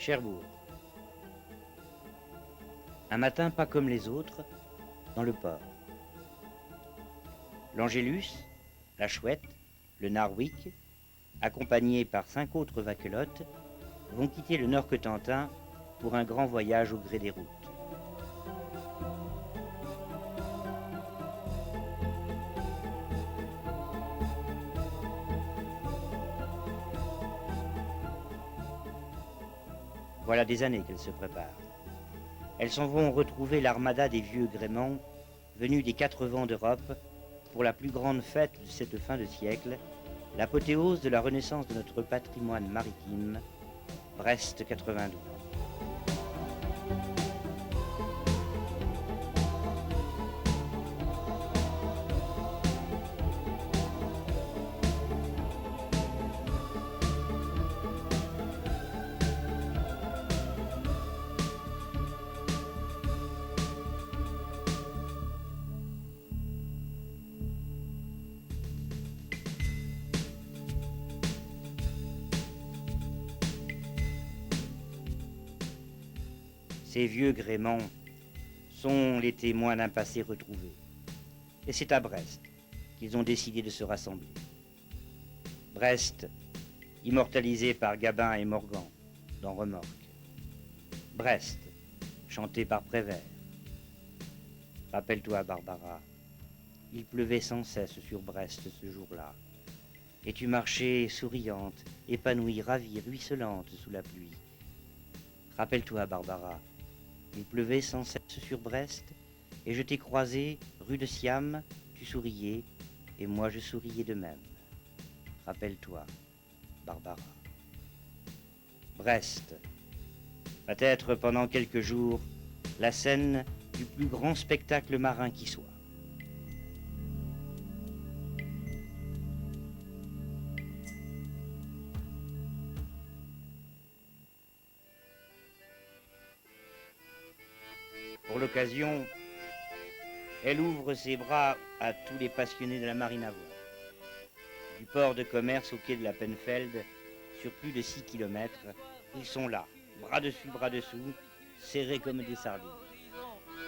Cherbourg. Un matin pas comme les autres, dans le port. L'Angélus, la Chouette, le Narwick, accompagnés par 5 autres vaquelottes, vont quitter le Nord Cotentin pour un grand voyage au gré des routes. Voilà des années qu'elles se préparent. Elles s'en vont retrouver l'armada des vieux gréments venus des 4 vents d'Europe pour la plus grande fête de cette fin de siècle, l'apothéose de la renaissance de notre patrimoine maritime, Brest 92. Ces vieux gréments sont les témoins d'un passé retrouvé. Et c'est à Brest qu'ils ont décidé de se rassembler. Brest, immortalisé par Gabin et Morgan dans Remorque. Brest, chanté par Prévert. Rappelle-toi, Barbara, il pleuvait sans cesse sur Brest ce jour-là. Et tu marchais souriante, épanouie, ravie, ruisselante sous la pluie. Rappelle-toi, Barbara, il pleuvait sans cesse sur Brest, et je t'ai croisé rue de Siam, tu souriais, et moi je souriais de même. Rappelle-toi, Barbara. Brest va être pendant quelques jours la scène du plus grand spectacle marin qui soit. Pour l'occasion, elle ouvre ses bras à tous les passionnés de la marine à voile. Du port de commerce au quai de la Penfeld, sur plus de 6 kilomètres, ils sont là, bras dessus, bras dessous, serrés comme des sardines.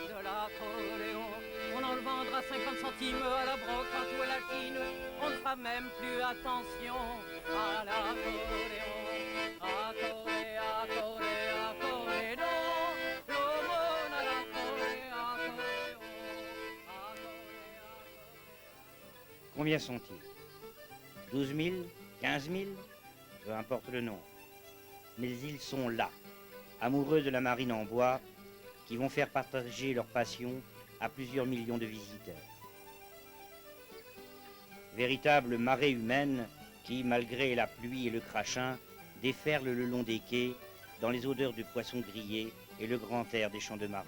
De l'accordéon, on en le vendra 50 centimes à la brocante ou à la chine. On ne fera même plus attention à l'accordéon. Accordé, accordé, accordé, non. L'aumône à l'accordé, accordéon. Combien sont-ils? 12 000, 15 000, peu importe le nombre. Mais ils sont là, amoureux de la marine en bois, qui vont faire partager leur passion à plusieurs millions de visiteurs. Véritable marée humaine qui, malgré la pluie et le crachin, déferle le long des quais dans les odeurs de poissons grillés et le grand air des champs de marins.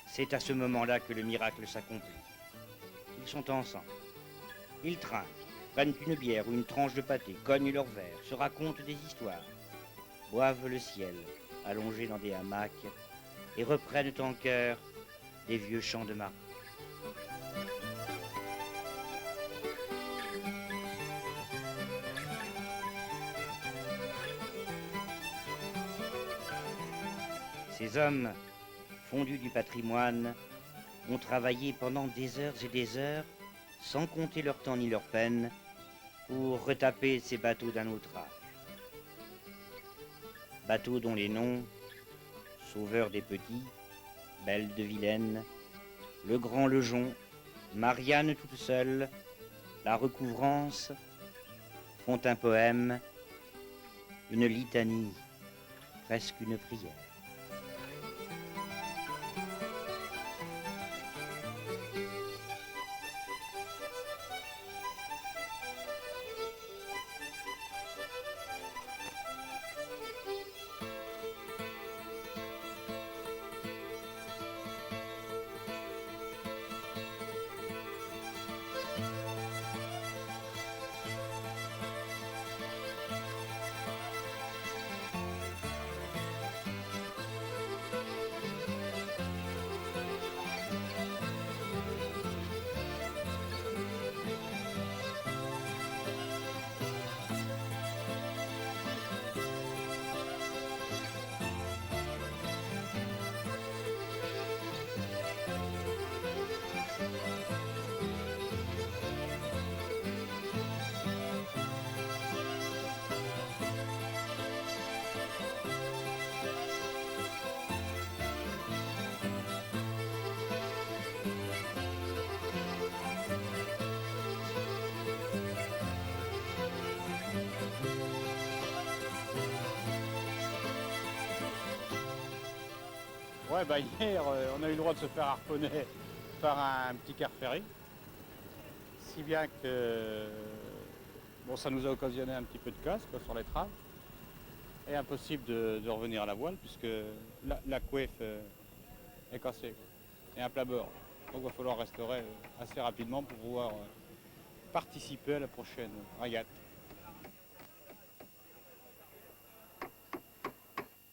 C'est à ce moment-là que le miracle s'accomplit. Ils sont ensemble. Ils trinquent, prennent une bière ou une tranche de pâté, cognent leurs verres, se racontent des histoires, boivent le ciel, allongés dans des hamacs, et reprennent en chœur des vieux chants de marins. Ces hommes, fondus du patrimoine, ont travaillé pendant des heures et des heures, sans compter leur temps ni leur peine, pour retaper ces bateaux d'un autre âge. Bateaux dont les noms, Sauveur des Petits, Belle de Vilaine, Le Grand Lejon, Marianne toute seule, La Recouvrance, font un poème, une litanie, presque une prière. Ouais, bah hier, on a eu le droit de se faire harponner par un petit car ferry. Si bien que bon, ça nous a occasionné un petit peu de casse quoi, sur les traves. Et impossible de revenir à la voile puisque la coueffe est cassée quoi, et un plat bord. Donc il va falloir restaurer assez rapidement pour pouvoir participer à la prochaine régate.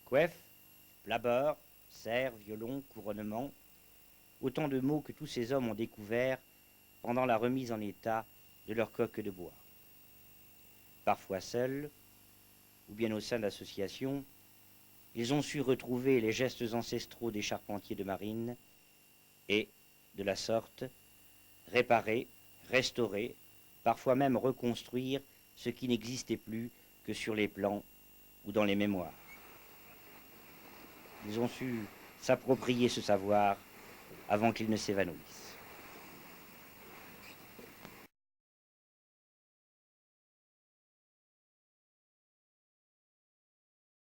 Coiffe, plat-bord, serre, violon, couronnement, autant de mots que tous ces hommes ont découverts pendant la remise en état de leur coque de bois. Parfois seuls, ou bien au sein d'associations, ils ont su retrouver les gestes ancestraux des charpentiers de marine et, de la sorte, réparer, restaurer, parfois même reconstruire ce qui n'existait plus que sur les plans ou dans les mémoires. Ils ont su s'approprier ce savoir avant qu'il ne s'évanouisse.